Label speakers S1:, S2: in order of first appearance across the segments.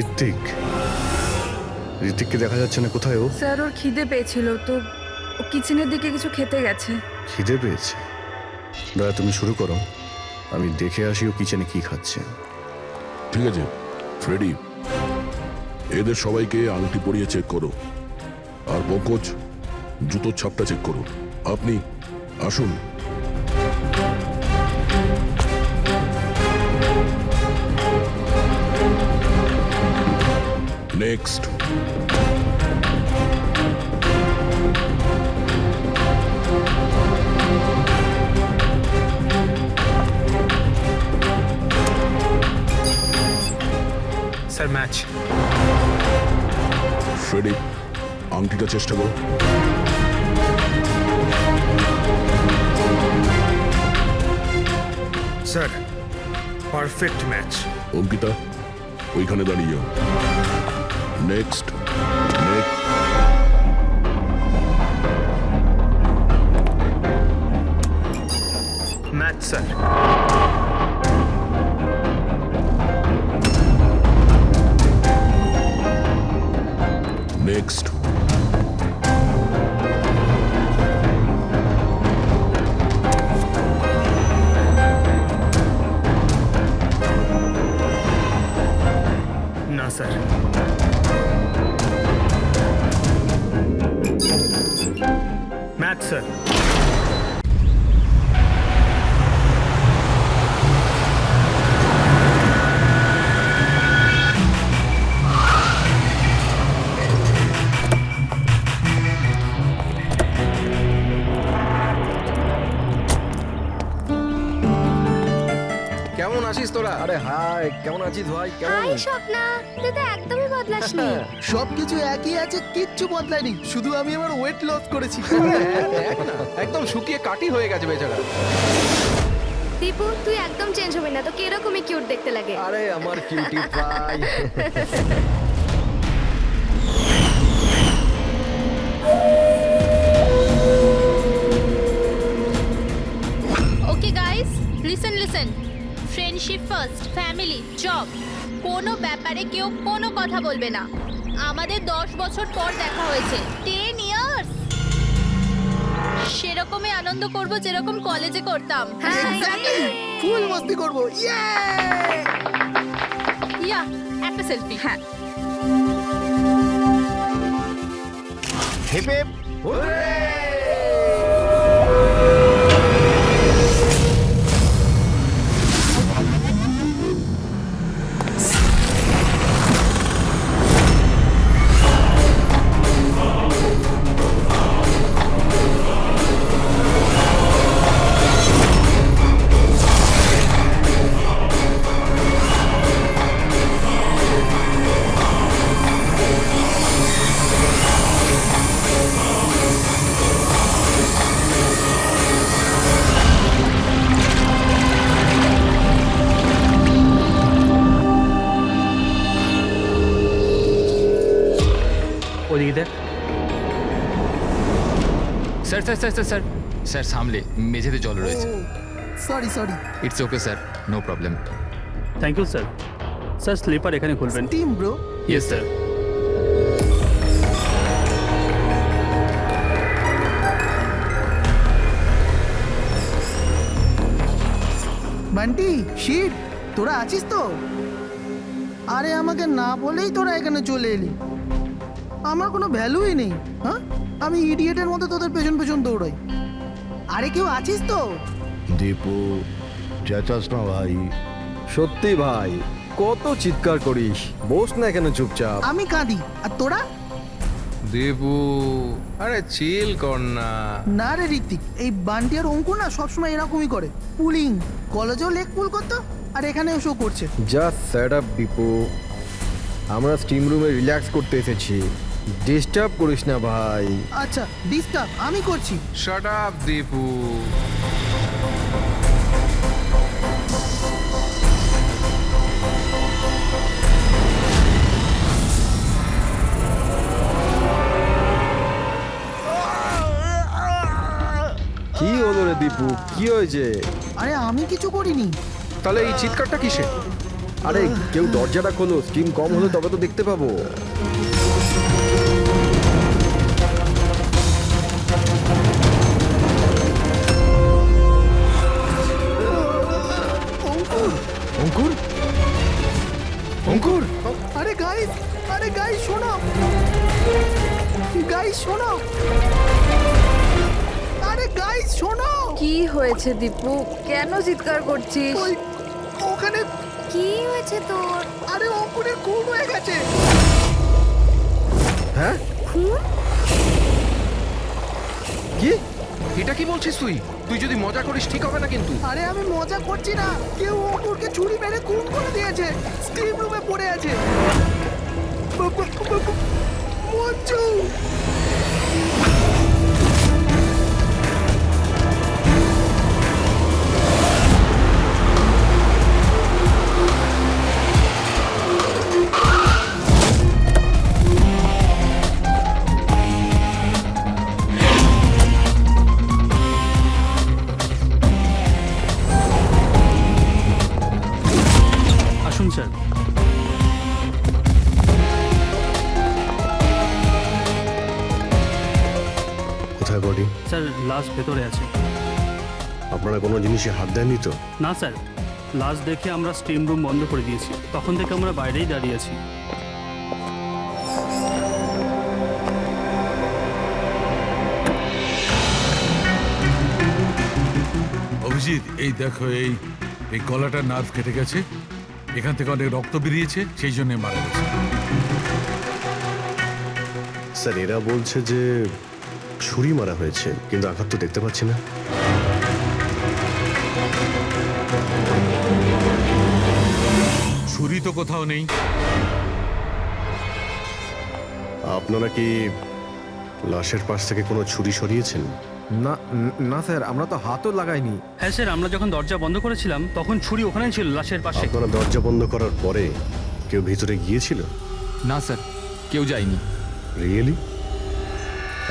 S1: ঋত্বিক, ঋত্বিককে দেখা যাচ্ছে না, কোথায় ও?
S2: স্যার ওর খিদে পেয়েছিল তো ও কিচেনের দিকে কিছু খেতে গেছে।
S1: খিদে পেয়েছে? দাদা তুমি শুরু করো, আমি দেখে আসি ও কিচেনে কি খাচ্ছে।
S3: ঠিক আছে ফ্রেডি, এদের সবাইকে আংটি পরিয়ে চেক করো, আর পঙ্কজ জুতোর ছাপটা চেক করো। আপনি আসুন। নেক্সট।
S4: Sir match.
S3: ফ্রেডি আংটিটা চেষ্টা করো।
S4: Sir perfect match.
S3: অঙ্কিতা ওইখানে দাঁড়িয়ে যাও। নেক্সট।
S4: Match sir.
S3: নেক্সট।
S4: না স্যার। Match sir.
S5: কেমন আছিস তোরা?
S6: আরে হাই, কেমন আছিস ভাই? কেমন?
S7: হাই স্বপ্না, তুই তো একদমই বদলাসনি।
S6: সবকিছু একই আছে, কিচ্ছু বদলায়নি, শুধু আমি আমার ওয়েট লস করেছি।
S5: একদম শুকিয়ে কাটি হয়ে গেছে বেচারা।
S7: দীপু, তুই একদম চেঞ্জ হবি না, তোকে এরকমই কিউট দেখতে লাগে।
S6: আরে আমার cutie pie.
S8: Okay guys, listen. Friendship first, family, job, কোনো ব্যাপারে কেউ কোনো কথা বলবে না। আমাদের 10 বছর পর দেখা হয়েছে, 10 ইয়ার্স। সেরকমই আনন্দ করব যেরকম কলেজে করতাম।
S6: ফুল মস্তি করব।
S8: ইয়া, একটা সেলফি। হ্যাঁ।
S6: Hip hip hurray!
S4: ওদিকে দেখ।
S9: Sir sir sir sir sir sir সামলে মেঝেতে জল রয়েছে।
S6: Sorry.
S9: It's okay sir, no problem.
S4: Thank you sir. Sir slipper এখানে খুলবেন।
S6: Team bro.
S9: Yes sir.
S6: Bunty, shit, তোরা আছিস তো? আরে আমাকে না বলেই তোরা এখানে চলে এলি। আমার কোনো ভ্যালুই নেই। হ্যাঁ, আমি ইডিয়েটের মতো তোদের পেছন দৌড়াই। আরে কেউ আছিস তো?
S1: দীপু চেঁচাস না ভাই।
S10: সত্যি ভাই, কত চিৎকার করিস, বস না এখানে চুপচাপ।
S6: আমি কাঁদি আর তোরা?
S5: দেবু, আরে চিল কর না।
S6: না রে ঋত্বিক, এই বান্টি আর অঙ্কু না সবসময় এরকমই করে। পুলিং, কলেজেও লেগ পুল করতো আর এখানেও শো করছে।
S10: জাস্ট সেট আপ দীপু, আমরা স্টিম রুমে রিল্যাক্স করতে এসেছি, ডিস্টার্ব করিস না ভাই।
S6: আচ্ছা, ডিস্টার্ব আমি করছি।
S5: Shut up Dipu.
S10: কি হলো রে দীপু, কি হয়েছে?
S6: আরে আমি কিছু করিনি।
S5: তাহলে এই চিৎকারটা কিসে?
S10: আরে কেউ দরজাটা খোলো, স্টিম কম হলে তবে তো দেখতে পাবো। অঙ্কুর, অঙ্কুর,
S6: আরে গাইস, শোনো গাইস, শোনো, আরে গাইস শোনো,
S2: কি হয়েছে দীপু? কেন চিৎকার করছিস?
S6: ওই ওখানে
S7: কি হয়েছে তোর?
S6: আরে অঙ্কুরের খুন হয়ে গেছে।
S10: হ্যাঁ
S7: খুন?
S10: কি?
S5: এটা কি বলছিস তুই? তুই যদি মজা করিস ঠিক হবে না কিন্তু।
S6: আরে আমি মজা করছি না, কেউ অঙ্কুরকে ছুরি মেরে খুন করে দিয়েছে, স্টিম রুমে পড়ে আছে। মঞ্জু,
S4: আসুন স্যার।
S1: কোথায় বডি?
S4: স্যার লাশ ভেতরে আছে।
S1: আপনারা কোনো জিনিসে হাত দেননি তো?
S4: না স্যার, লাশ দেখে আমরা স্টিম রুম বন্ধ করে দিয়েছি, তখন থেকে আমরা বাইরেই দাঁড়িয়ে আছি।
S11: অভিজিৎ, এই দেখো, এই এই গলাটার নার্ভ কেটে গেছে, এখান থেকে অনেক রক্ত বেরিয়েছে, সেই জন্য মারা গেছে।
S1: স্যার এরা বলছে যে ছুরি মারা হয়েছে, কিন্তু আঘাত তো দেখতে পাচ্ছি না।
S11: ছুরি তো কোথাও নেই।
S1: আপনারা কি লাশের পাশ থেকে কোনো ছুরি সরিয়েছেন?
S10: না না স্যার, আমরা তো হাতও লাগাইনি।
S4: হ্যাঁ স্যার, আমরা যখন দরজা বন্ধ করেছিলাম তখন ছুরি ওখানেই ছিল, লাশের পাশে।
S1: আপনারা দরজা বন্ধ করার পরে কেউ ভিতরে গিয়েছিল?
S9: না স্যার, কেউ যায়নি।
S1: রিয়েলি?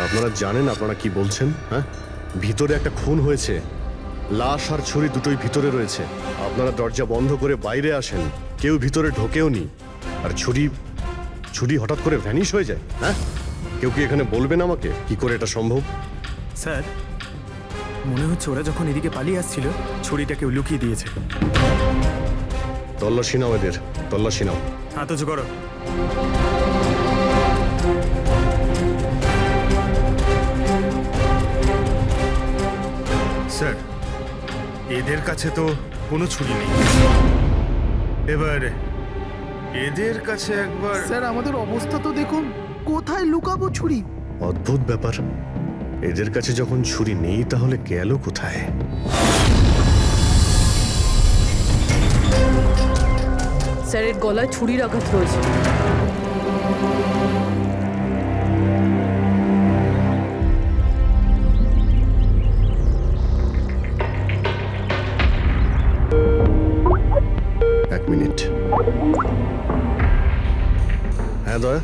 S1: আপনারা জানেন আপনারা কি বলছেন? হ্যাঁ, ভিতরে একটা খুন হয়েছে, লাশ আর ছুরি দুটোই ভিতরে রয়েছে। আপনারা দরজা বন্ধ করে বাইরে আসেন, কেউ ভিতরে ঢোকেও নি, আর ছুরি হঠাৎ করে ভ্যানিশ হয়ে যায়। হ্যাঁ, কেউ কি এখানে বলবেন আমাকে কি করে এটা সম্ভব?
S12: স্যার, মনে হচ্ছে ওরা যখন এদিকে পালিয়ে আসছিল ছুরিটা কেউ লুকিয়ে দিয়েছে।
S1: তল্লাশি নাও এদের, তল্লাশি নাও।
S12: হাত উঁচু করো। স্যার, এদের কাছে তো কোনো ছুরি নেই, এবার এদের কাছে একবার।
S6: স্যার আমাদের অবস্থা তো দেখুন, কোথায় লুকাবো ছুরি?
S1: অদ্ভুত ব্যাপার, এদের কাছে যখন ছুরি নেই তাহলে গেল কোথায়?
S2: স্যারের গলায় ছুরির আঘাত রয়েছে।
S1: এক মিনিট। হ্যাঁ দয়া,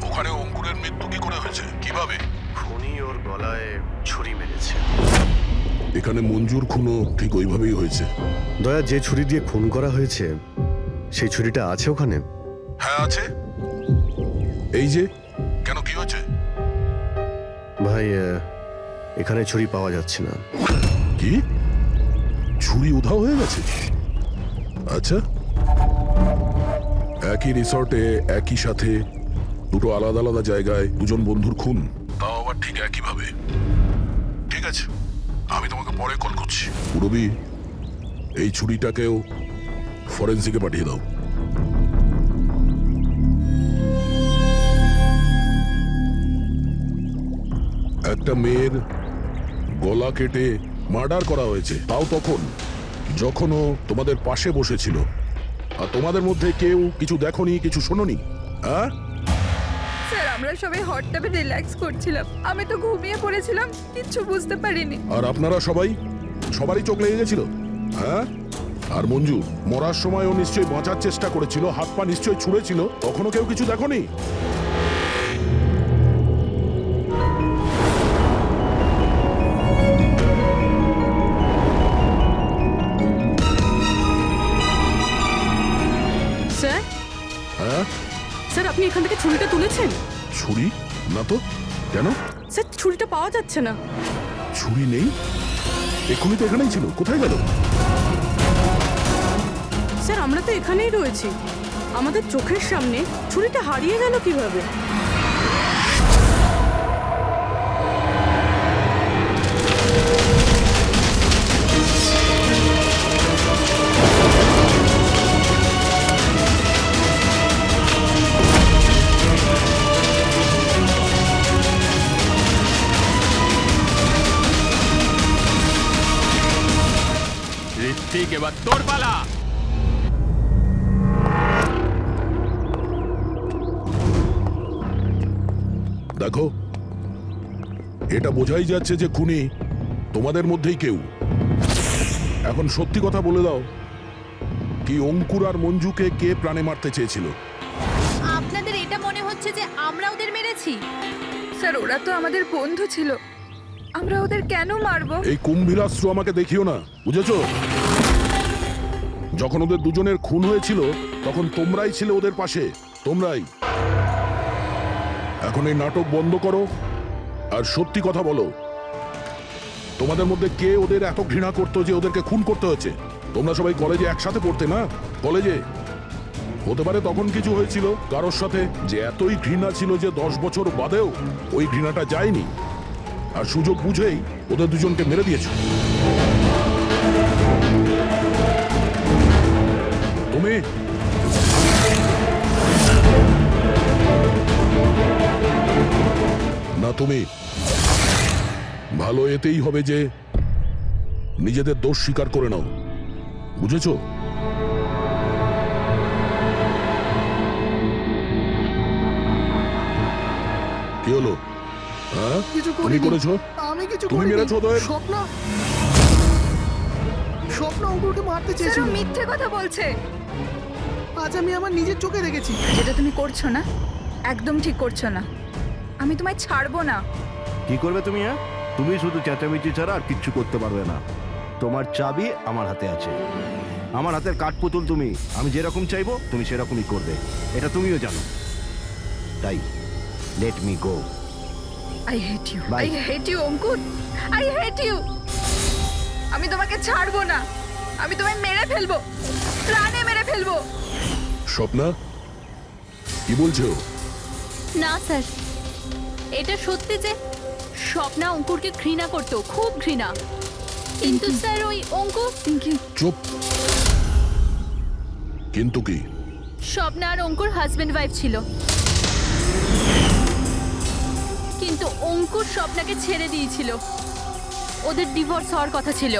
S3: ওখানে অঙ্কুরের মৃত্যু কি করে হয়েছে, কিভাবে?
S1: খুনি ওর গলায় ছুরি মেরেছে।
S3: এখানে মঞ্জুর খুনও ঠিক ওইভাবেই হয়েছে।
S1: দয়া, যে ছুরি দিয়ে খুন করা হয়েছে সেই ছুরিটা আছে ওখানে?
S3: হ্যাঁ আছে। এই যে, কেন, কি হয়েছে?
S1: ভাই, এখানে ছুরি পাওয়া যাচ্ছে না।
S3: কি, ছুরি উধাও হয়ে গেছে? আচ্ছা, একই রিসর্টে একই সাথে দুটো আলাদা আলাদা জায়গায় দুজন বন্ধুর খুন, তাও আবার ঠিক একইভাবে। ঠিক আছে, আমি তোমাকে পরে কল করছি। পুরবি, এই ছুরিটাকেও ফরেন্সিকে পাঠিয়ে দাও। একটা মেয়ের গলা কেটে মার্ডার করা হয়েছে, তাও তখন যখন ও তোমাদের পাশে বসেছিল, আর তোমাদের মধ্যে কেউ কিছু দেখোনি, কিছু শোনোনি। হ্যাঁ
S2: স্যার, আমরা সবাই হট ট্যাবে রিল্যাক্স করছিলাম, আমি তো ঘুমিয়ে পড়েছিলাম, কিচ্ছু বুঝতে পারিনি।
S3: আর আপনারা সবারই চোখ লেগে গেছিল। হ্যাঁ, আর মঞ্জু মরার সময় ও নিশ্চয়ই বাঁচার চেষ্টা করেছিল, হাত পা নিশ্চয়ই ছুঁড়েছিল, তখনও কেউ কিছু দেখোনি? হ্যাঁ,
S2: স্যার আপনি এখান থেকে ছুরিটা তুলেছেন?
S3: ছুরি না তো, কেন?
S2: স্যার ছুরিটা পাওয়া যাচ্ছে না।
S3: ছুরি নেই? এক্ষুনি তো এখানেই ছিল, কোথায় গেল?
S2: স্যার আমরা তো এখানেই রয়েছি, আমাদের চোখের সামনে ছুরিটা হারিয়ে গেল কিভাবে?
S9: ঋত্বিক, এবার তোর পালা।
S3: দেখো, এটা বোঝাই যাচ্ছে যে খুনি তোমাদের মধ্যেই কেউ। এখন সত্যি কথা বলে দাও, কি অঙ্কুর আর মঞ্জুকে কে প্রাণে মারতে চেয়েছিল?
S8: আপনাদের এটা মনে হচ্ছে যে আমরা ওদের মেরেছি?
S2: স্যার ওরা তো আমাদের বন্ধু ছিল, আমরা ওদের কেন মারবো?
S3: এই কুম্ভীরাস্ত্র আমাকে দেখিও না, বুঝেছো? যখন ওদের দুজনের খুন হয়েছিল তখন তোমরাই ছিলে ওদের পাশে, তোমরাই। এখন এই নাটক বন্ধ করো আর সত্যি কথা বলো, তোমাদের মধ্যে কে ওদের এত ঘৃণা করতো যে ওদেরকে খুন করতে হয়েছে? তোমরা সবাই কলেজে একসাথে পড়তে না? কলেজে হতে পারে তখন কিছু হয়েছিল কারোর সাথে, যে এতই ঘৃণা ছিল যে 10 বছর বাদেও ওই ঘৃণাটা যায়নি, আর সুযোগ বুঝেই ওদের দুজনকে মেরে দিয়েছো। তুমি না, তুমি ভালো এতেই হবে যে নিজেদের দোষ স্বীকার করে নাও, বুঝেছো? কি হলো? হ্যাঁ,
S6: কিছু
S3: তুমি
S6: করিনি।
S3: করেছো?
S6: আমি কিছু
S3: তুমি
S6: করিনি।
S3: মেরেছো ওদের?
S6: স্বপ্ন স্বপ্ন অঙ্কুরকে মারতে
S2: স্যার
S6: চেয়েছিল।
S2: ও মিথ্যে কথা বলছে।
S6: আজ আমি আমার নিজের চোখে দেখেছি।
S2: যেটা তুমি করছো না, একদম ঠিক করছো না। আমি তোমায় ছাড়বো না।
S1: কি করবে তুমি? হ্যাঁ, তুমি শুধু চেঁচামেচি ছাড়া আর কিচ্ছু করতে পারবে না। তোমার চাবি আমার হাতে আছে, আমার হাতের কাঠপুতুল তুমি। আমি যেরকম চাইবো তুমি সেরকমই করবে, এটা তুমিও জানো। তাই let me go.
S2: I hate you,
S1: Bye.
S2: I hate you Ankur, I hate you. আমি তোমাকে ছাড়বো না, আমি তোমায় মেরে ফেলবো, প্রাণে মেরে ফেলবো।
S3: স্বপ্না, কি বলছো?
S8: না স্যার, এটা সত্যি যে স্বপ্না অঙ্কুরকে ঘৃণা করতো, খুব ঘৃণা। কিন্তু স্যার ওই অঙ্কুর,
S3: চুপ। কিন্তু কি?
S8: স্বপ্না আর অঙ্কুর হাজবেন্ড ওয়াইফ ছিল, কিন্তু অঙ্কুর স্বপ্নাকে ছেড়ে দিয়েছিল। ওদের ডিভোর্স হওয়ার কথা ছিল।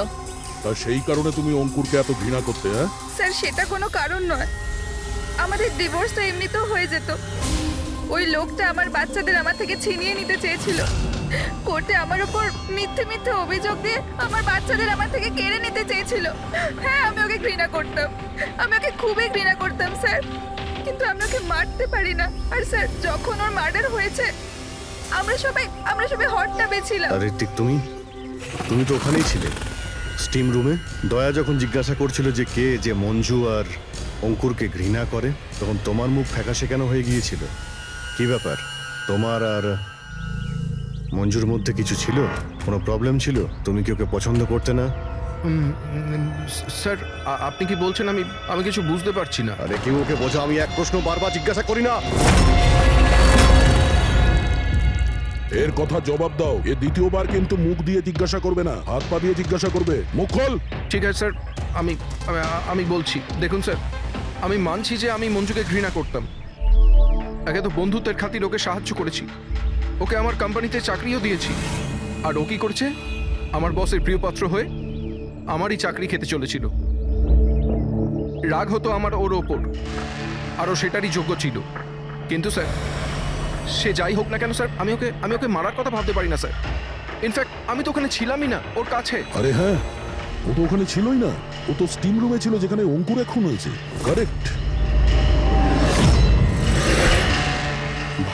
S3: আর সেই কারণে তুমি অঙ্কুরকে এত ঘৃণা করতে? হ্যাঁ,
S2: স্যার সেটা কোনো কারণ নয়, আমাদের ডিভোর্স তো এমনিতেও হয়ে যেত। ওই লোকটা আমার বাচ্চাদের আমার থেকে ছিনিয়ে নিতে চেয়েছিল, কোর্টে আমার উপর মিথ্যে মিথ্যে অভিযোগ দিয়ে আমার বাচ্চাদের আমার থেকে কেড়ে নিতে চেয়েছিল। হ্যাঁ আমি ওকে ঘৃণা করতাম, আমি ওকে খুবই ঘৃণা করতাম স্যার, কিন্তু আমি ওকে মারতে পারি না। আর স্যার যখন ওর মার্ডার হয়েছে আমরা সবাই হট টাবে ছিলাম।
S1: আর ঋত্বিক, তুমি তো ওখানেই ছিলে, স্টিম রুমে। দয়া যখন জিজ্ঞাসা করছিল যে কে যে মঞ্জু আর অঙ্কুরকে ঘৃণা করে, তখন তোমার মুখ ফ্যাকাশে কেন হয়ে গিয়েছিল? কি ব্যাপার? তোমার আর মঞ্জুর মধ্যে কিছু ছিল? কোনো প্রবলেম ছিল? তুমি কি ওকে পছন্দ করতে না?
S5: স্যার আপনি কি বলছেন? আমি কিছু বুঝতে পারছি না।
S1: আরে কেউ ওকে বোঝা, আমি এক প্রশ্ন বারবার জিজ্ঞাসা করি না।
S3: এর কথা জবাব দাও। এ দ্বিতীয়বার কিন্তু মুখ দিয়ে জিজ্ঞাসা করবে না, হাত পা দিয়ে জিজ্ঞাসা করবে। মুখ খোল।
S5: ঠিক আছে স্যার, আমি বলছি। দেখুন স্যার, আমি মানছি যে আমি মঞ্জুকে ঘৃণা করতাম। একে তো বন্ধুত্বের খাতির ওকে সাহায্য করেছি, ওকে আমার কোম্পানিতে চাকরিও দিয়েছি। আর ও কি করেছে? আমার বসের প্রিয়পাত্র হয়ে আমারই চাকরি খেতে চলেছিল। রাগ হতো আমার ওর ওপর, আরও সেটারই যোগ্য ছিল। কিন্তু স্যার সে যাই হোক না কেন স্যার, আমি ওকে মারার কথা ভাবতে পারি না স্যার। ইনফ্যাক্ট আমি তো ওখানে ছিলামই না, ওর কাছে।
S3: আরে হ্যাঁ, ও তো ওখানে ছিলই না, ও তো স্টিম রুমে ছিল যেখানে অঙ্কুরে খুন হয়েছে। কারেক্ট।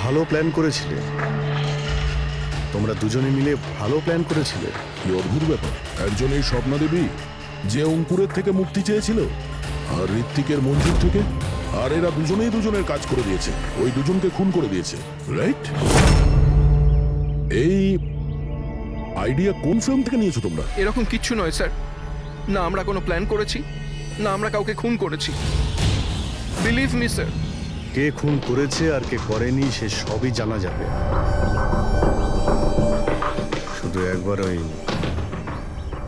S1: ভালো প্ল্যান করেছিলে, তোমরা দুজনে মিলে ভালো প্ল্যান করেছিলে।
S3: কি অদ্ভুত ব্যাপার, একজন এই স্বপ্না দেবী যে অঙ্কুরের থেকে মুক্তি চেয়েছিল, আর ঋত্বিকের মঞ্জুর থেকে। আর এরা দুজনেই দুজনের কাজ করে দিয়েছে, ওই দুজনকে খুন করে দিয়েছে, রাইট? এই আইডিয়া কোন ফিল্ম থেকে নিয়েছো তোমরা?
S5: এরকম কিচ্ছু নয় স্যার। না আমরা কোনো প্ল্যান করেছি, না আমরা কাউকে খুন করেছি। Believe me sir.
S1: কে খুন করেছে আর কে করেনি সে সবই জানা যাবে। শুধু একবার ওই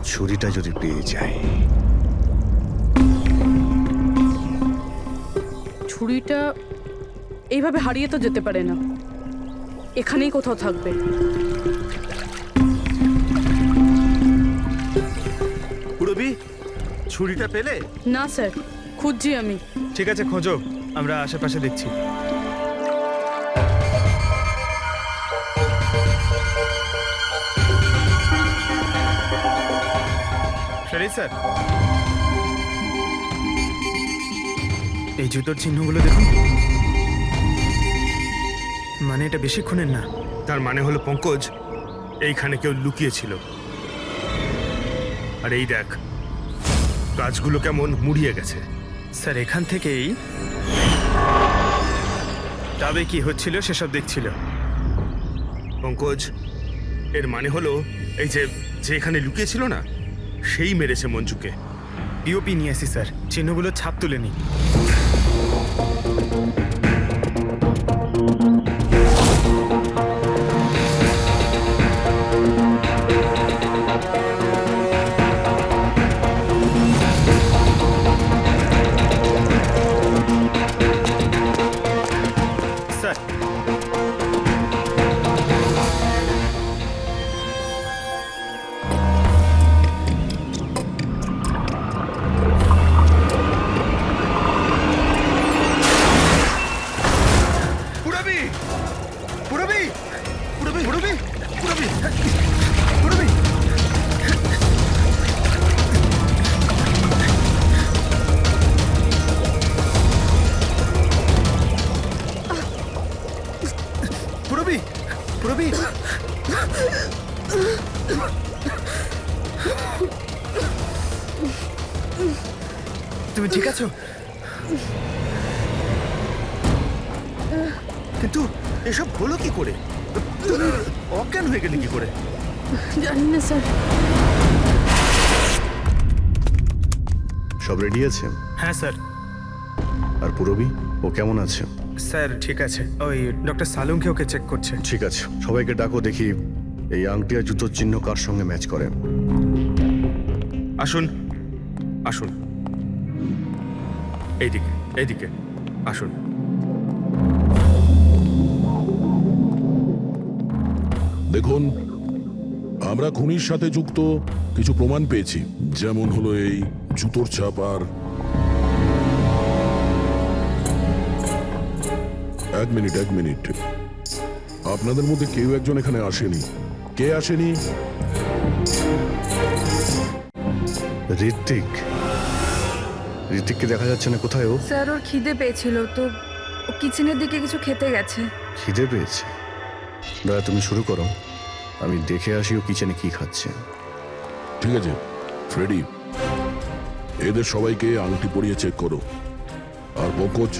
S1: ছুরিটা যদি পেয়ে যায়।
S2: ছুরিটা এইভাবে হারিয়ে তো যেতে পারে না, এখানেই কোথাও থাকবে।
S12: পুরবি, ছুরিটা পেলে?
S2: না স্যার, খুঁজছি আমি।
S12: ঠিক আছে, খোঁজো, আমরা আশেপাশে দেখছি। স্যার, এই জুতোর চিহ্নগুলো দেখুন। মানে এটা বেশিক্ষণের না।
S13: তার মানে হলো পঙ্কজ এইখানে কেউ লুকিয়েছিল। আর এই দেখ, গাছগুলো কেমন মুড়িয়ে গেছে।
S12: স্যার, এখান থেকেই তবে কি হচ্ছিল সেসব দেখছিল।
S13: পঙ্কজ, এর মানে হলো এই যে এখানে লুকিয়েছিল না, সেই মেরেছে মঞ্জুকে।
S12: পিওপি নিয়ে আসি স্যার, চিহ্নগুলো ছাপ তুলে নি। স্যার,
S13: পুরবি পুরবি পুরবি পুরবি পুরবি পুরবি
S12: পুরবি, পুরবি, তুমি ঠিক আছো?
S13: কিন্তু এসব হলো কি করে? তুমি অজ্ঞান হয়ে গেলে কি করে?
S2: জানি না স্যার।
S1: সব রেডি আছে?
S12: হ্যাঁ স্যার।
S1: আর পুরবি, ও কেমন আছে?
S12: স্যার ঠিক আছে, ওই ডক্টর সালুমকে ওকে চেক করছে।
S1: ঠিক আছে, সবাইকে ডাকো, দেখি এই আংটি আর জুতোর চিহ্ন কার সঙ্গে ম্যাচ করে।
S13: আসুন আসুন, এইদিকে এইদিকে আসুন।
S3: দেখুন, আমরা খুনির সাথে যুক্ত কিছু প্রমাণ পেয়েছি, যেমন হলো এই জুতোর ছাপ। আর এক মিনিট, আপনাদের মধ্যে কেউ একজন এখানে আসেনি। কে আসেনি?
S1: ঋত্বিককে দেখা যাচ্ছে না, কোথায় ও?
S2: স্যার, ওর খিদে পেয়েছিল তো ও কিচেনের দিকে কিছু খেতে গেছে।
S1: খিদে পেয়েছে? দয়া, তুমি শুরু করো, আমি দেখে আসি ও কিচেনে কি খাচ্ছে।
S3: ঠিক আছে ফ্রেডি, এদের সবাইকে আংটি পরিয়ে চেক করো। আর পঙ্কজ,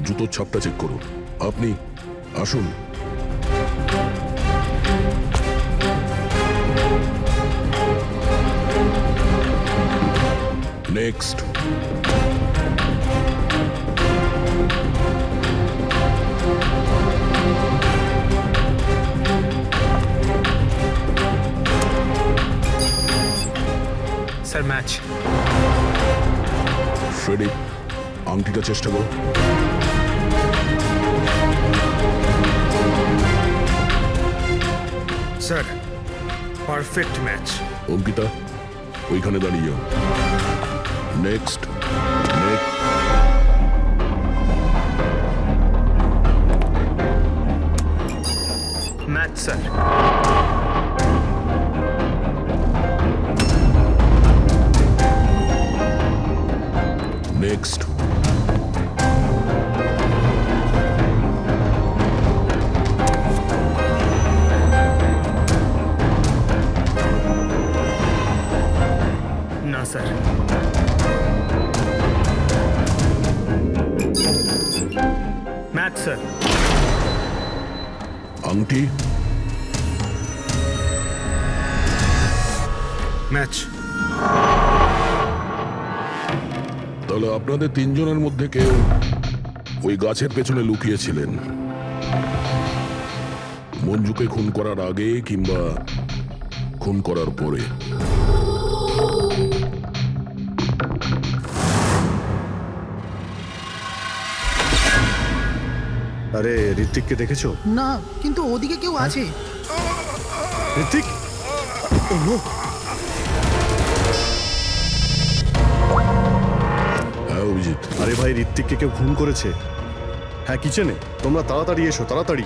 S3: জুতোর ছাপটা চেক করো। আপনি আসুন। নেক্সট।
S12: Sir, match.
S3: ফ্রেডি, আংটিটা চেষ্টা করো।
S13: Sir, perfect match.
S3: অঙ্কিতা, ওইখানে দাঁড়িয়ে যাও। নেক্সট।
S12: Match sir.
S3: নেক্সট।
S12: না স্যার। Math sir.
S3: আংটি?
S13: ম্যাচ।
S3: তাহলে আপনাদের তিনজনের মধ্যে কেউ ওই গাছের পেছনে লুকিয়েছিলেন মঞ্জুকে খুন করার আগে কিংবা খুন করার পরে।
S1: আরে ঋত্বিককে দেখেছো?
S6: না, কিন্তু ওদিকে কেউ আছে।
S1: ঋত্বিক! ও নো!
S3: হ্যাঁ অভিজিৎ।
S1: আরে ভাই, ঋত্বিককে কেউ খুন করেছে। হ্যাঁ, কিচেনে। তোমরা তাড়াতাড়ি এসো, তাড়াতাড়ি।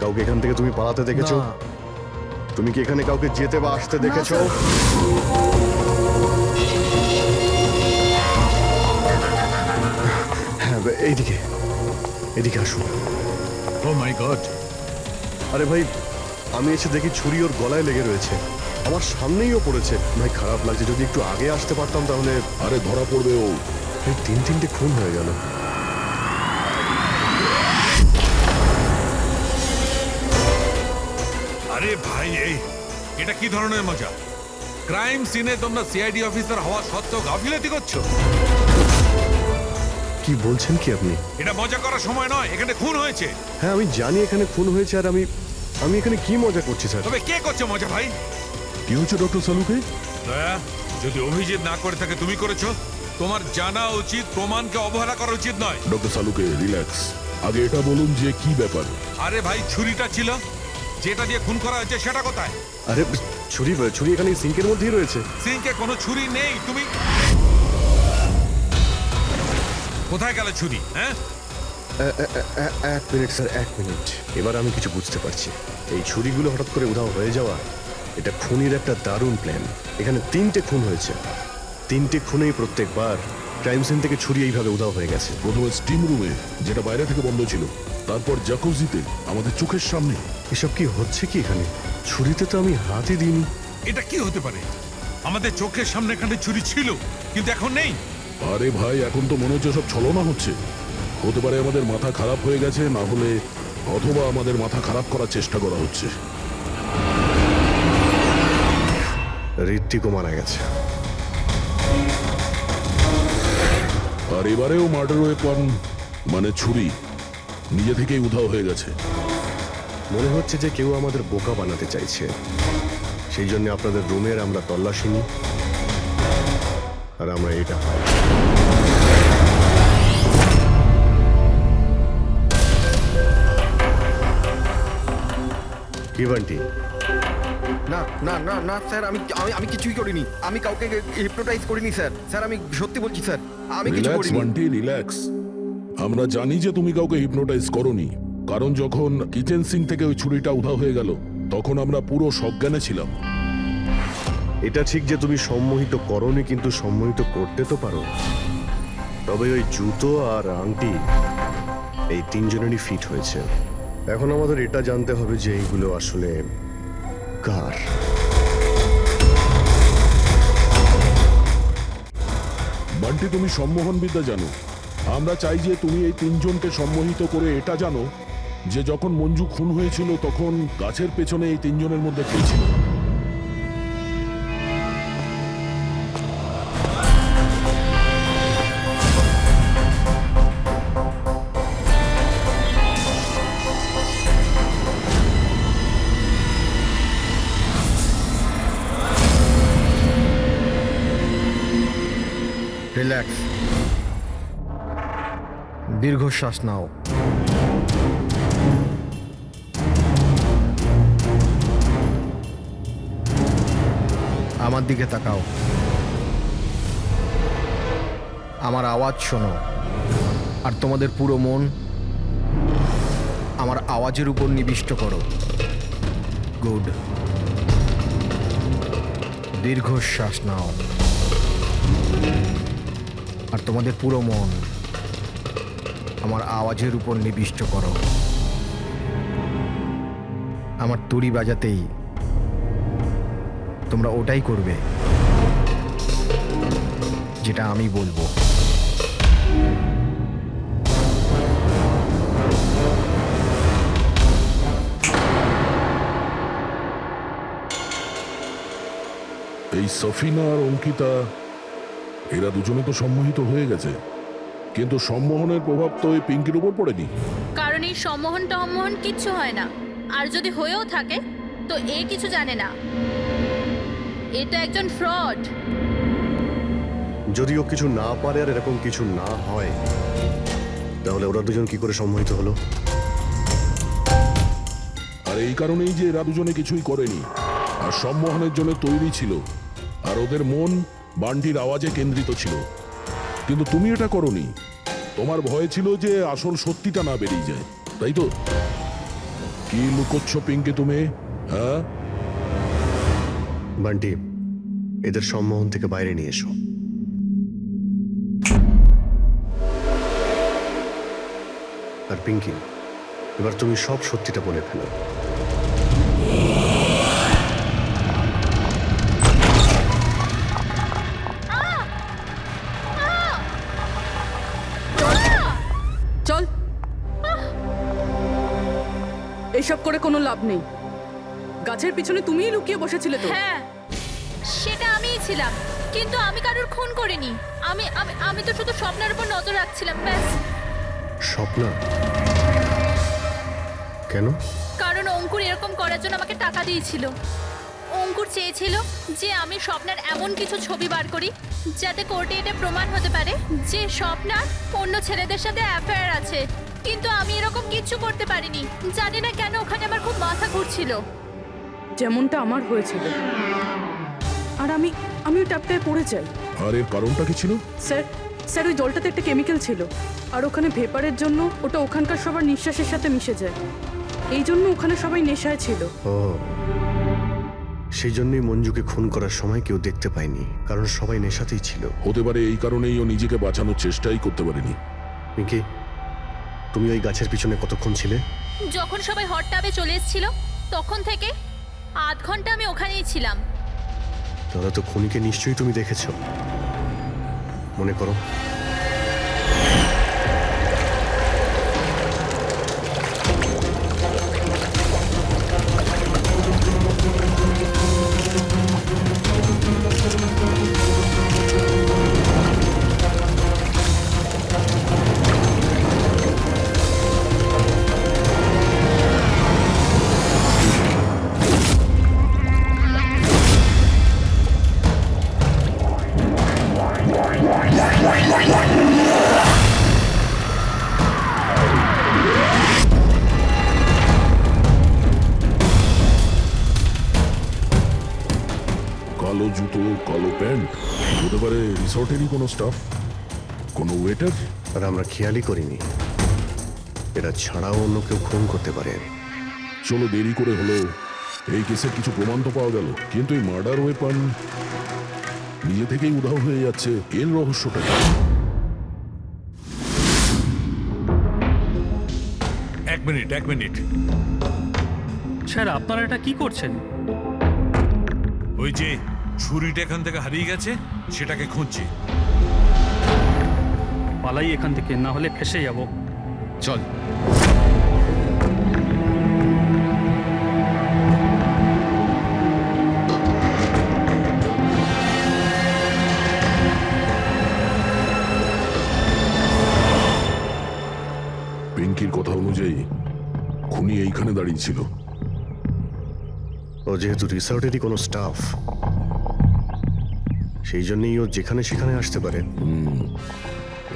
S1: কাউকে এখান থেকে তুমি পালাতে দেখেছো?
S6: না।
S1: তুমি কি এখানে কাউকে যেতে বা আসতে দেখেছো?
S6: স্যার।
S1: হ্যাঁ, এইদিকে, এদিকে আসুন।
S11: ও মাই গড!
S1: আরে ভাই, আমি এসে দেখি ছুরি ওর গলায় লেগে রয়েছে। আমার সামনেইও পড়েছে। ভাই, খারাপ লাগছে। যদি একটু আগে আসতে পারতাম তাহলে।
S3: আরে ধরা পড়বে ও।
S1: এই তিনটে খুন হয়ে গেল।
S11: আরে ভাই, এটা কি ধরনের মজা? ক্রাইম সিনে তোমরা সিআইডি অফিসার হওয়া সত্ত্বেও গাফিলতি করছো।
S1: কি বলছেন কি আপনি?
S11: এটা মজা করার সময় নয়, এখানে খুন হয়েছে।
S1: হ্যাঁ, আমি জানি এখানে খুন হয়েছে। আর আমি এখানে কি মজা করছি স্যার?
S11: তবে কে করছে মজা ভাই?
S1: কি হচ্ছে ডক্টর সালুকে?
S11: দয়া, যদি অভিজিৎ না করে থাকে তুমি করেছো। তোমার জানা উচিত প্রমাণকে অবহেলা করা উচিত নয়।
S3: Doctor Salunke relax. আগে এটা বলুন যে কি ব্যাপার।
S11: আরে ভাই, ছুরিটা ছিল, যেটা দিয়ে খুন করা হয়েছে সেটা কোথায়?
S1: আরে ছুরি এখানে সিঙ্কের মধ্যেই রয়েছে।
S11: সিঙ্কে কোনো ছুরি নেই। তুমি কোথায় গেল ছুরি? হ্যাঁ,
S1: এক মিনিট স্যার, এক মিনিট। এবার আমি কিছু বুঝতে পারছি। এই ছুরিগুলো হঠাৎ করে উধাও হয়ে যাওয়া, এটা খুনির একটা দারুণ প্ল্যান। এখানে 3টে খুন হয়েছে। 3টে খুনেই প্রত্যেকবার ক্রাইম সিন থেকে ছুরি এইভাবে উধাও হয়ে গেছে।
S3: প্রথমে স্টিম রুমে, যেটা বাইরে থেকে বন্ধ ছিল, তারপর জাকুজিতে, আমাদের চোখের সামনে।
S1: এসব কি হচ্ছে কি এখানে? ছুরিতে তো আমি হাতই দিইনি।
S11: এটা কি হতে পারে? আমাদের চোখের সামনে এখানে ছুরি ছিল, কিন্তু এখন নেই।
S3: আরে ভাই, এখন তো মনে হচ্ছে সব ছলনা হচ্ছে। হতে পারে আমাদের মাথা খারাপ হয়ে গেছে, না হলে অথবা আমাদের মাথা খারাপ করার চেষ্টা করা হচ্ছে।
S1: ঋত্বিকও মারা গেছে।
S3: আর এবারেও মার্ডার ওয়েপন মানে ছুরি নিজে থেকেই উধাও হয়ে গেছে।
S1: মনে হচ্ছে যে কেউ আমাদের বোকা বানাতে চাইছে। সেই জন্য আপনাদের রুমের আমরা তল্লাশি নিই, আর আমরা এটা পাই। কি বান্টি?
S10: না না না না স্যার, আমি কিছুই করিনি। আমি কাউকে হিপনোটাইজ করিনি স্যার। স্যার, আমি সত্যি বলছি স্যার, আমি কিছু
S3: রিল্যাক্স
S10: করিনি।
S3: বান্টি, রিল্যাক্স। আমরা জানি যে তুমি কাউকে হিপনোটাইজ করোনি, কারণ যখন কিচেন সিঙ্ক থেকে ওই ছুরিটা উধাও হয়ে গেল তখন আমরা পুরো সজ্ঞানে ছিলাম।
S1: এটা ঠিক যে তুমি সম্মোহিত করোনি, কিন্তু সম্মোহিত করতে তো পারো। তবে ওই জুতো আর আংটি এই 3জনেরই ফিট হয়েছে। এখন আমাদের এটা জানতে হবে যে এইগুলো আসলে কার।
S3: বান্টি, তুমি সম্মোহন বিদ্যা জানো। আমরা চাই যে তুমি এই 3জনকে সম্মোহিত করে এটা জানো যে যখন মঞ্জু খুন হয়েছিল তখন গাছের পেছনে এই 3জনের মধ্যে কে ছিল।
S10: রিল্যাক্স, দীর্ঘশ্বাস নাও। আমার দিকে তাকাও, আমার আওয়াজ শোনো, আর তোমাদের পুরো মন আমার আওয়াজের উপর নিবিষ্ট করো। গুড। দীর্ঘশ্বাস নাও, আর তোমাদের পুরো মন আমার আওয়াজের উপর নিবিষ্ট করো। আমার তুড়ি বাজাতেই তোমরা ওটাই করবে যেটা আমি বলবো।
S3: এই সফিনা আর অঙ্কিতা এরা দুজনে তো সম্মোহিত হয়ে গেছে, কিন্তু সম্মোহনের প্রভাব তো এই পিঙ্কির উপর পড়েনি।
S8: কারণ এই সম্মোহন টম্মোহন কিচ্ছু হয় না, আর যদি হয়েও থাকে তো এ কিছু জানে না। এটা একজন ফ্রড।
S1: যদিও কিছু না পারে আর এরকম কিছু না হয়, তাহলে ওরা দুজন কি করে সম্মোহিত হলো?
S3: আর এই কারণেই যে এরা দুজনে কিছুই করেনি, আর সম্মোহনের জন্য তৈরি ছিল, আর ওদের মন বান্টির আওয়াজে কেন্দ্রিত ছিল। কিন্তু তুমি এটা করনি, তোমার ভয় ছিল যে আসল সত্যিটা না বেরিয়ে যায়, তাই তো? কি লুকোচ্ছ পিঙ্কি তুমি, হ্যাঁ?
S1: বান্টি, এদের সম্মোহন থেকে বাইরে নিয়ে এসো। আর পিঙ্কি, এবার তুমি সব সত্যিটা বলে ফেলো।
S2: চল, এইসব করে কোনো লাভ নেই। গাছের পিছনে তুমিই লুকিয়ে বসেছিলে তো?
S8: হ্যাঁ, সেটা আমিই ছিলাম, কিন্তু আমি কারোর খুন করিনি। আমি আমি আমি তো শুধু স্বপ্নের উপর নজর রাখছিলাম, ব্যাস।
S1: স্বপ্না? কেন?
S8: কারণ অঙ্কুর এরকম করার জন্য আমাকে টাকা দিয়েছিল। অঙ্কুর চেয়েছিল যে আমি স্বপ্নার এমন কিছু ছবি বার করি যাতে কোর্টে এটা প্রমাণ হতে পারে যে স্বপ্নার অন্য ছেলেদের সাথে অ্যাফেয়ার আছে। কিন্তু আমি এরকম কিচ্ছু করতে পারিনি। জানি না কেন ওখানে আমার খুব মাথা ঘুরছিল।
S2: যেমনটা আমার হয়েছিল। আর আমি ওই ট্যাপটায় পড়ে যাই।
S3: আর এর কারণটা কি ছিল?
S2: স্যার ওই জলটাতে একটা কেমিক্যাল ছিল, আর ওখানে ভেপারের জন্য ওটা ওখানকার সবার নিঃশ্বাসের সাথে মিশে যায়। এই জন্য ওখানে সবাই নেশায় ছিল।
S1: ও, সেই জন্যই মঞ্জুকে খুন করার সময় কেউ দেখতে পায়নি, কারণ সবাই নেশাতেই ছিল।
S3: হতে পারে এই কারণেই ও নিজেকে বাঁচানোর চেষ্টাই করতে পারেনি।
S1: পিঙ্কি, তুমি ওই গাছের পিছনে কতক্ষণ ছিলে?
S8: যখন সবাই হট টাবে চলে এসেছিল তখন থেকে আধ ঘন্টা আমি ওখানেই ছিলাম।
S1: তাহলে তো খুনিকে নিশ্চয়ই তুমি দেখেছো, মনে করো।
S3: কালো জুতো, কালো প্যান্ট, হতে পারে রিসর্টেরই কোনো স্টাফ, কোনো ওয়েটার।
S1: আর আমরা খেয়ালই করিনি এরা ছাড়াও অন্য কেউ খুন করতে পারে।
S3: চলো, দেরি করে হলো, এই কেসের কিছু প্রমাণ তো পাওয়া গেল, কিন্তু এই মার্ডার ওয়েপন নিজে থেকেই উধাও হয়ে যাচ্ছে। এর রহস্যটা কি?
S11: এক মিনিট।
S4: স্যার, আপনারা এটা কি করছেন?
S11: ওই যে ছুরিটা এখান থেকে হারিয়ে গেছে, সেটাকে খুঁজছি।
S4: পালাই এখান থেকে, না হলে ফেসে যাব।
S9: চল।
S3: পিঙ্কির কথা অনুযায়ী খুনি এইখানে দাঁড়িয়ে ছিল।
S1: ও যেহেতু রিসর্টেরই কোনো স্টাফ, সেই জন্যই ও যেখানে সেখানে আসতে পারে।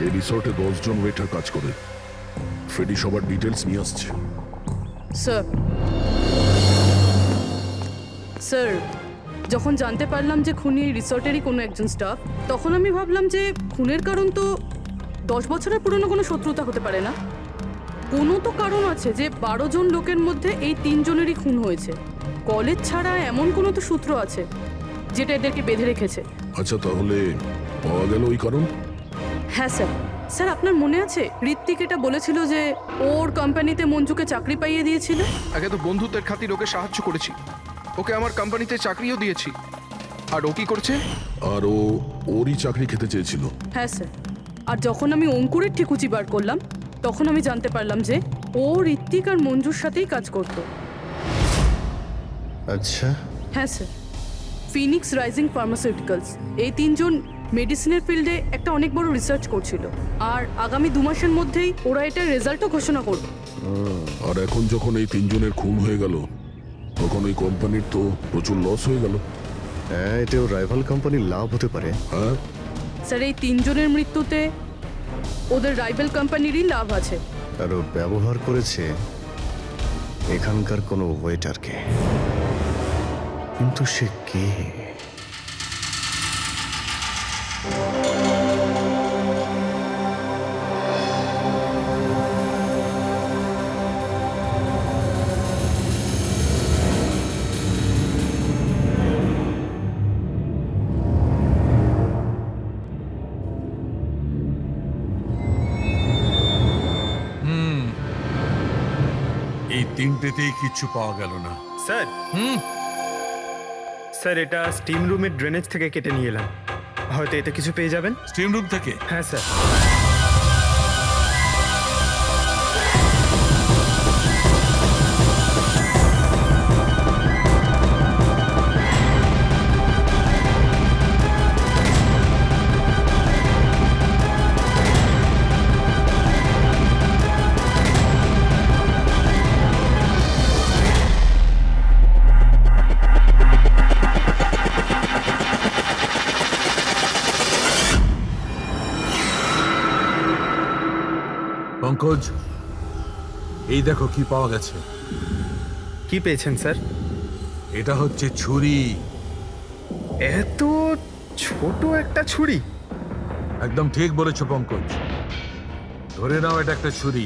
S3: এই রিসর্টে 10 জন ওয়েটার কাজ করে। ফ্রেডি সবার ডিটেলস নিয়ে আসছে।
S2: স্যার, যখন জানতে পারলাম যে খুনি এই রিসর্টেরই কোনো একজন স্টাফ, তখন আমি ভাবলাম যে খুনের কারণ তো 10 বছরের পুরনো কোনো শত্রুতা হতে পারে না। কোনো তো কারণ আছে যে 12 জন লোকের মধ্যে এই 3 জনেরই খুন হয়েছে। কলেজ ছাড়া এমন কোনো তো সূত্র আছে যেটা এদেরকে বেঁধে রেখেছে।
S3: আচ্ছা, তাহলে পাওয়া গেল ওই কারণ?
S2: হ্যাঁ স্যার, আপনার মনে আছে ঋত্বিক এটা বলেছিল যে ওর কোম্পানিতে মঞ্জুকে চাকরি পাইয়ে দিয়েছিল?
S5: আগে তো বন্ধুত্বের খাতির ওকে সাহায্য করেছি, ওকে আমার কোম্পানিতে চাকরিও দিয়েছি। আর ও কি করছে?
S3: আর ওরই চাকরি খেতে চেয়েছিল।
S2: হ্যাঁ স্যার, আর যখন আমি অঙ্কুরের ঠিকুচি বার করলাম তখন আমি জানতে পারলাম যে ও ঋত্বিক আর মঞ্জুর সাথেই কাজ করতো।
S1: আচ্ছা।
S2: হ্যাঁ স্যার।
S14: Phoenix rising pharmaceuticals. এই তিনজন মেডিসিনের ফিল্ডে একটা অনেক বড় রিসার্চ করছিল, আর আগামী 2 মাসের মধ্যেই ওরা এটার রেজাল্টও ঘোষণা করবে।
S3: আর এখন যখন এই তিনজনের খুন হয়ে গেল তখন ওই কোম্পানির তো প্রচুর লস হয়ে গেল।
S1: হ্যাঁ, এতেও রাইভাল কোম্পানির লাভ হতে পারে।
S3: হ্যাঁ,
S14: স্যার, এই তিনজনের মৃত্যুতে ওদের রাইভাল কোম্পানিরই লাভ আছে।
S1: আর ও ব্যবহার করেছে এখানকার কোনো ওয়েটারকে। কিন্তু সে কে?
S11: এই তিনটেতেই কিচ্ছু পাওয়া গেল না।
S12: স্যার স্যার, এটা স্টিম রুমের ড্রেনেজ থেকে কেটে নিয়ে এলাম, হয়তো এতে কিছু পেয়ে যাবেন।
S11: স্টিম রুম থেকে?
S12: হ্যাঁ স্যার।
S11: পঙ্কজ, এই দেখো কি পাওয়া গেছে।
S12: কি পেয়েছেন স্যার?
S11: এটা হচ্ছে ছুরি।
S12: এত ছোট একটা ছুরি?
S11: একদম ঠিক বলেছো পঙ্কজ, ধরে নাও এটা একটা ছুরি।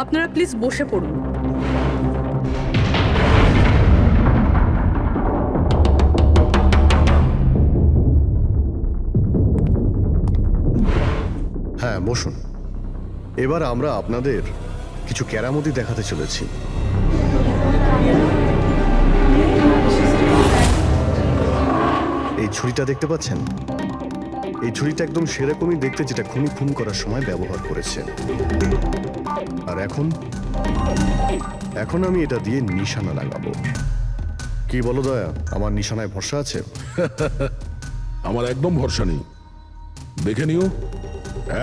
S14: আপনারা প্লিজ বসে পড়ুন।
S1: হ্যাঁ, বসুন। এবার আমরা আপনাদের কিছু কেরামতি দেখাতে চলেছি। এই ছুরিটা দেখতে পাচ্ছেন? এই ছুরিটা একদম সেরকমই দেখতে যেটা খুনি খুন করার সময় ব্যবহার করেছে। আর এখন আমি এটা দিয়ে নিশানা লাগাবো। কি বলো দয়া, আমার নিশানায় ভরসা আছে?
S3: আমার একদম ভরসা নেই। দেখে নিও,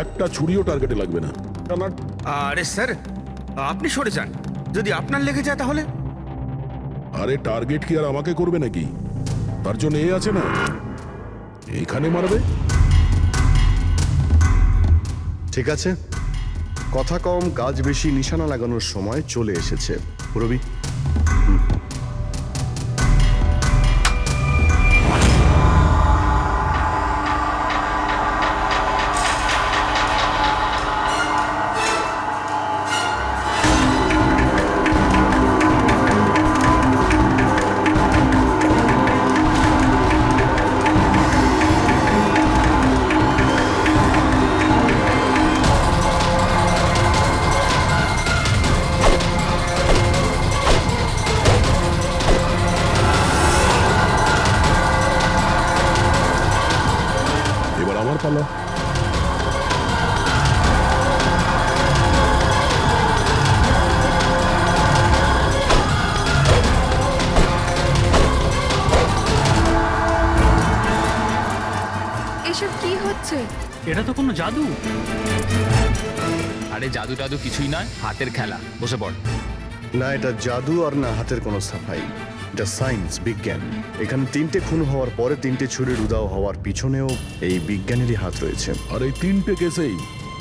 S3: একটা ছুরিও টার্গেটে লাগবে না।
S13: আরে স্যার, আপনি সরে যান, যদি আপনার লেগে যায় তাহলে?
S3: আরে টার্গেট কি আর আমাকে করবে নাকি? তার জন্য এ আছে না, এখানে মারবে।
S1: ঠিক আছে, কথা কম কাজ বেশি, নিশানা লাগানোর সময় চলে এসেছে। রবি,
S3: এবার আমার পালা।
S2: এসব কি হচ্ছে?
S4: এটা তো কোনো জাদু।
S9: আরে জাদু টাদু কিছুই নয়, হাতের খেলা। বসে পড়।
S1: না এটা জাদু আর না হাতের কোনো সাফাই, এটা সায়েন্স, বিজ্ঞান। এখানে 3টে খুন হওয়ার পরে 3টে ছুরির উদাও হওয়ার পিছনেও এই বিজ্ঞানেরই হাত রয়েছে।
S3: আর এই 3টে কেসেই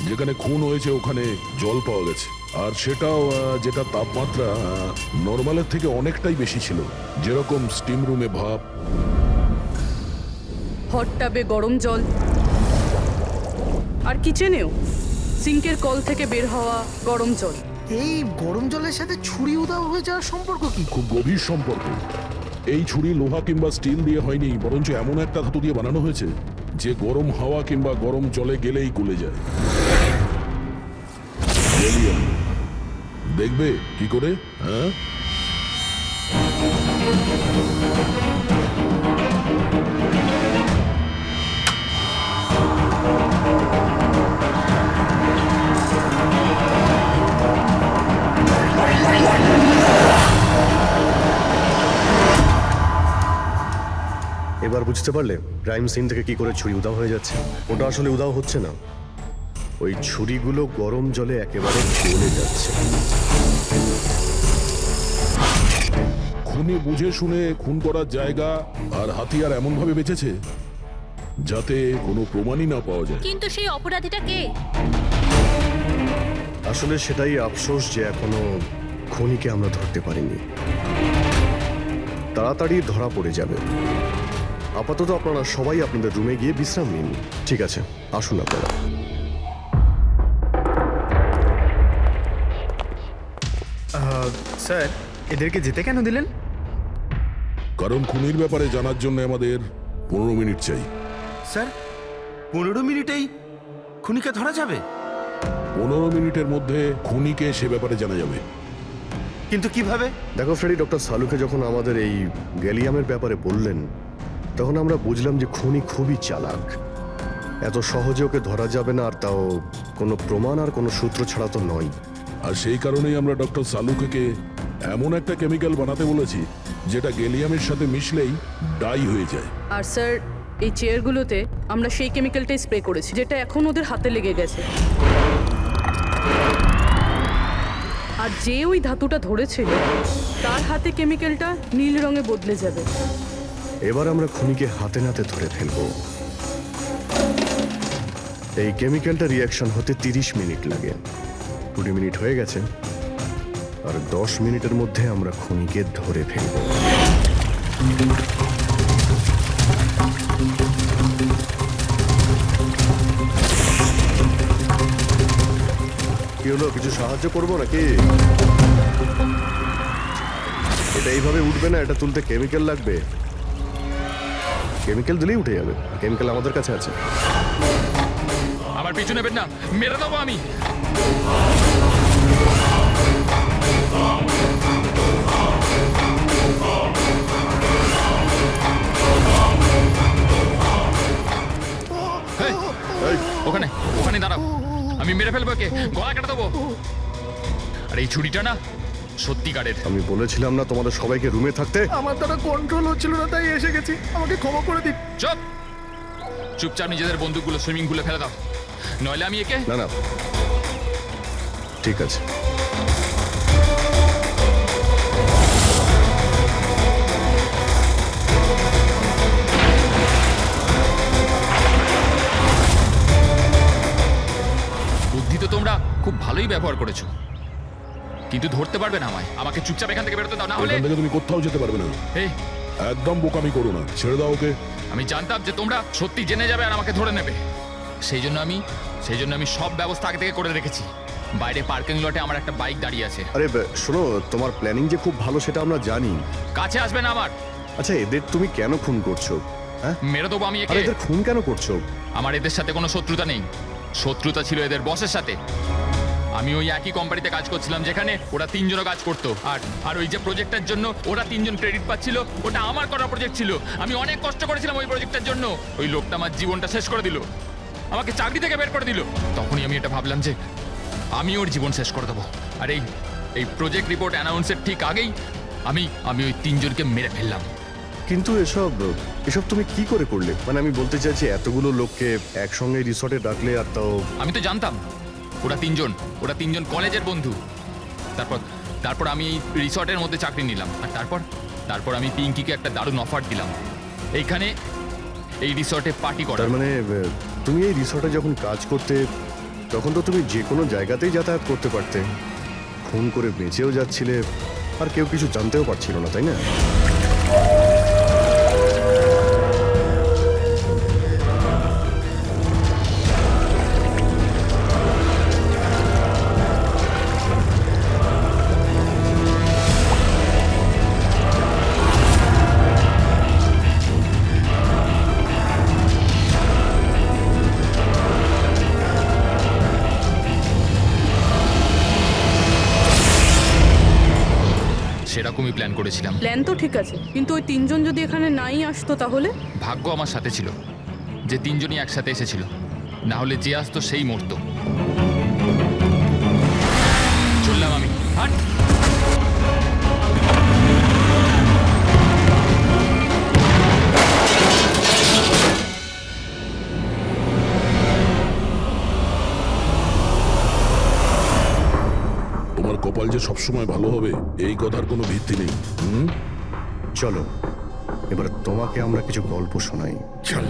S3: যেখানে খুন হয়েছে ওখানে জল পাওয়া গেছে, আর সেটাও যেটা তাপমাত্রা নর্মালের থেকে অনেকটাই বেশি ছিল। যেরকম স্টিম রুমে ভাপ,
S14: হট টাবে গরম জল, আর কিচেনেও সিঙ্কের কল থেকে বের হওয়া গরম জল।
S6: এই গরম জলের সাথে ছুরি উধাও হয়ে যাওয়ার সম্পর্ক কি?
S3: খুব গভীর সম্পর্ক। এই ছুরি লোহা কিংবা স্টিল দিয়ে হয়নি, বরঞ্চ এমন একটা ধাতু দিয়ে বানানো হয়েছে যে গরম হাওয়া কিংবা গরম জলে গেলেই গলে যায়। দেখবে কি করে? হ্যাঁ,
S1: এবার বুঝতে পারলে ক্রাইম সিন থেকে কি করে ছুরি উধাও হয়ে যাচ্ছে? ওটা আসলে উধাও হচ্ছে না, ওই ছুরিগুলো গরম জলে একেবারে গলে যাচ্ছে।
S3: খুনি বুঝে শুনে খুন করার জায়গা আর হাতিয়ার এমন ভাবে বেঁচেছে যাতে কোনো প্রমাণই না পাওয়া যায়।
S8: কিন্তু সেই অপরাধীটা কে?
S1: আসলে সেটাই আফসোস যে এখনো খুনিকে আমরা ধরতে পারিনি। তাড়াতাড়ি ধরা পড়ে যাবে। আপাতত আপনারা সবাই আপনাদের রুমে গিয়ে বিশ্রাম নিন। ঠিক আছে, আসুন আপনারা।
S12: স্যার, এদেরকে যেতে কেন দিলেন?
S3: কারণ খুনির ব্যাপারে জানার জন্য আমাদের 15 মিনিট চাই।
S13: স্যার 15 মিনিটেই খুনিকে ধরা যাবে?
S3: 15 মিনিটের মধ্যে খুনিকে সে ব্যাপারে জানা যাবে।
S13: কিন্তু কিভাবে?
S1: দেখো ফ্রেডি, ডক্টর সালুকে যখন আমাদের এই গ্যালিয়ামের ব্যাপারে বললেন তখন আমরা বুঝলাম যে খুনি খুবই চালাক। এত সহজে ওকে ধরা যাবে না, আর তাও কোনো প্রমাণ আর কোনো সূত্র ছাড়া তো নয়।
S3: আর সেই কারণেই আমরা ডক্টর সালুকে এমন একটা কেমিক্যাল বানাতে বলেছি যেটা গ্যালিয়ামের সাথে মিশলেই ডাই হয়ে যায়।
S14: আর স্যার, এই চেয়ারগুলোতে আমরা সেই কেমিক্যালটাই স্প্রে করেছি যেটা এখন ওদের হাতে লেগে গেছে। আর যে ওই ধাতুটা ধরেছিল তার হাতে কেমিক্যালটা নীল রঙে বদলে যাবে।
S1: এবার আমরা খুনিকে হাতে নাতে ধরে ফেলবো। এই কেমিক্যালটা রিয়াকশন হতে 30 মিনিট লাগে। 20 মিনিট হয়ে গেছে, আর 10 মিনিটের মধ্যে আমরা খুনিকে ধরে ফেলবো। কি হলো, কিছু সাহায্য করবো নাকি? এটা এইভাবে উঠবে না, এটা তুলতে কেমিক্যাল লাগবে। কেমিক্যাল দিলেই উঠে যাবে। কেমিক্যাল আমাদের কাছে আছে।
S9: আমার পিছু নেবেন না, মেরে দেবো আমি। এই, ওখানে ওখানে দাঁড়াও, আমি মেরে ফেলবো, কে গলা কেটে দেবো। আর এই ছুরিটা না সত্যিকারের।
S1: আমি বলেছিলাম না তোমাদের সবাইকে রুমে থাকতে?
S5: আমার দ্বারা কন্ট্রোল হচ্ছিল না, তাই এসে গেছি। আমাকে ক্ষমা করে দিন।
S9: চুপ, চুপচাপ নিজেদের বন্দুকগুলো সুইমিং পুলে ফেলে দাও, নইলে আমি একে।
S1: না না, ঠিক আছে।
S9: বুদ্ধি তো তোমরা খুব ভালোই ব্যবহার করেছো, কিন্তু ধরতে পারবে না আমায়। আমাকে চুপচাপ এখান থেকে বেরোতে দাও, না হলে
S3: এখান থেকে তুমি কোথাও যেতে পারবে না।
S9: এই,
S3: একদম বোকামি করো না, ছেড়ে দাও ওকে।
S9: আমি জানতাম যে তোমরা সত্যি জেনে যাবে আর আমাকে ধরে নেবে। সেই জন্য আমি সব ব্যবস্থা আগে থেকে করে রেখেছি। বাইরে পার্কিং লটে আমার একটা বাইক দাঁড়িয়ে আছে।
S1: আরে শোনো, তোমার প্ল্যানিং যে খুব ভালো সেটা আমরা জানি।
S9: কাছে আসবে না আমার।
S1: আচ্ছা, এদের তুমি কেন খুন করছো? হ্যাঁ,
S9: মেরে দেবো আমি
S1: আরে
S9: একে।
S1: এদের খুন কেন করছো?
S9: আমার এদের সাথে কোনো শত্রুতা নেই, শত্রুতা ছিল এদের বসের সাথে। আমি ওই একই কোম্পানিতে কাজ করছিলাম যেখানে ওরা 3 জনও কাজ করতো। আর ওই যে প্রজেক্টের জন্য ওরা 3 জন ক্রেডিট পাচ্ছিল, ওটা আমার করা প্রজেক্ট ছিল। আমি অনেক কষ্ট করেছিলাম ওই প্রজেক্টের জন্য। ওই লোকটা আমার জীবনটা শেষ করে দিল, আমাকে চাকরি থেকে বের করে দিল। তখনই আমি এটা ভাবলাম যে আমি ওর জীবন শেষ করে দেবো। আর এই প্রজেক্ট রিপোর্ট অ্যানাউন্সের ঠিক আগেই আমি ওই 3 জনকে মেরে ফেললাম।
S1: কিন্তু এসব তুমি কি করে করলে? মানে আমি বলতে চাইছি, এতগুলো লোককে একসঙ্গে রিসর্টে ডাকলে, আর তাও।
S9: আমি তো জানতাম ওরা 3 জন কলেজের বন্ধু। তারপর আমি এই রিসর্টের মধ্যে চাকরি নিলাম। আর তারপর আমি পিঙ্কিকে একটা দারুণ অফার দিলাম, এইখানে এই রিসর্টে পার্টি করার।
S1: তার মানে তুমি এই রিসর্টে যখন কাজ করতে তখন তো তুমি যে কোনো জায়গাতেই যাতায়াত করতে পারতে। খুন করে বেঁচেও যাচ্ছিলে, আর কেউ কিছু জানতেও পারছিল না, তাই না?
S9: সেরকমই প্ল্যান করেছিলাম।
S14: প্ল্যান তো ঠিক আছে, কিন্তু ওই 3 জন যদি এখানে নাই আসতো তাহলে?
S9: ভাগ্য আমার সাথে ছিল যে 3 জনই একসাথে এসেছিল, না হলে যে আসতো সেই মরতো। চললাম আমি। হাট।
S3: সবসময় ভালো হবে এই কথার কোনো ভিত্তি নেই।
S1: চলো এবার তোমাকে আমরা কিছু গল্প শোনাই।
S3: চল।